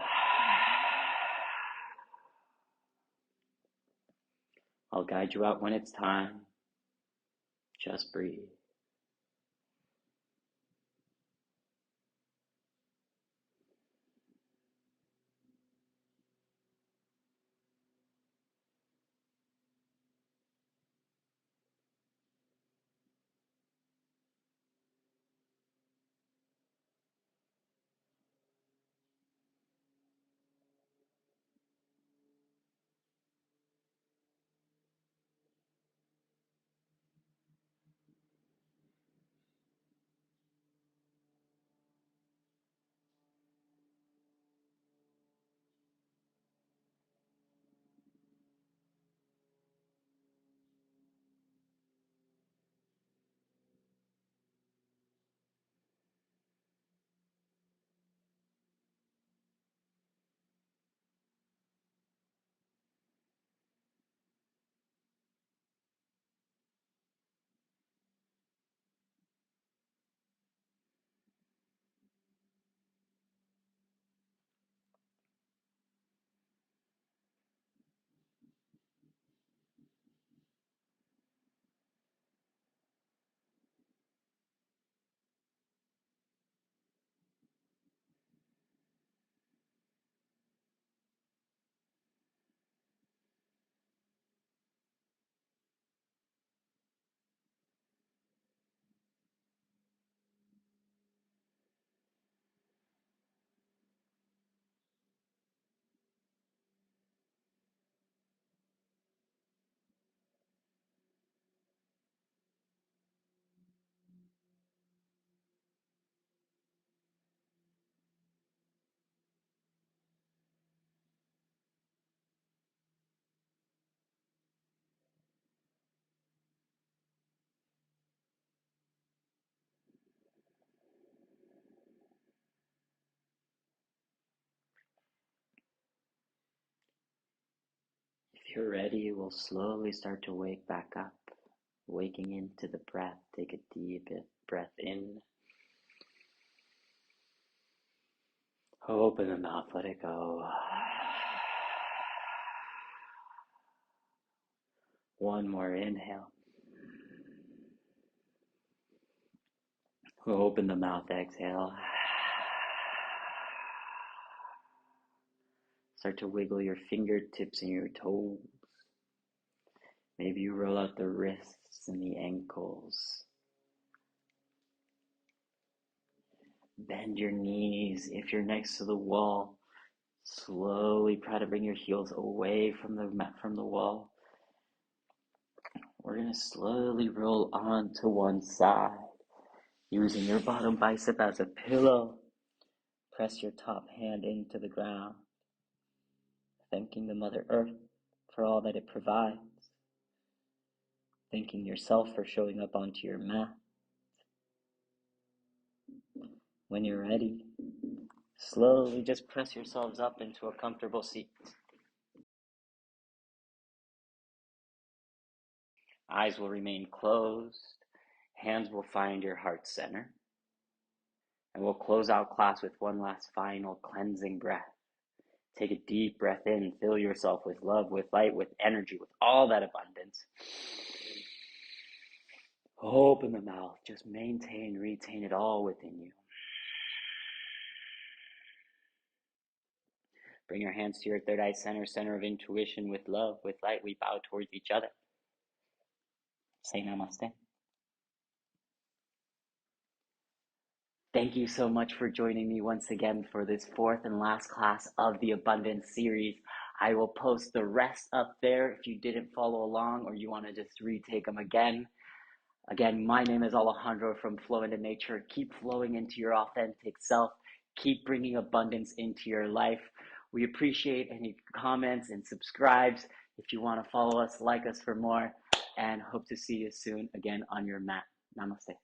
Speaker 1: I'll guide you out when it's time. Just breathe. If you're ready, we'll slowly start to wake back up, waking into the breath. Take a deep breath in. Open the mouth, let it go. One more inhale. Open the mouth, exhale. Start to wiggle your fingertips and your toes. Maybe you roll out the wrists and the ankles. Bend your knees. If you're next to the wall, slowly try to bring your heels away from the wall. We're going to slowly roll onto one side, using your bottom bicep as a pillow. Press your top hand into the ground, thanking the Mother Earth for all that it provides, thanking yourself for showing up onto your mat. When you're ready, Slowly just press yourselves up into a comfortable seat. Eyes will remain closed. Hands will find your heart center. And we'll close out class with one last final cleansing breath. Take a deep breath in. Fill yourself with love, with light, with energy, with all that abundance. Open the mouth. Just maintain, retain it all within you. Bring your hands to your third eye center, center of intuition. With love, with light, we bow towards each other. Say namaste. Thank you so much for joining me once again for this fourth and last class of the Abundance series. I will post the rest up there if you didn't follow along or you want to just retake them again. Again, my name is Alejandro from Flow into Nature. Keep flowing into your authentic self. Keep bringing abundance into your life. We appreciate any comments and subscribes. If you want to follow us, like us for more, and hope to see you soon again on your mat. Namaste.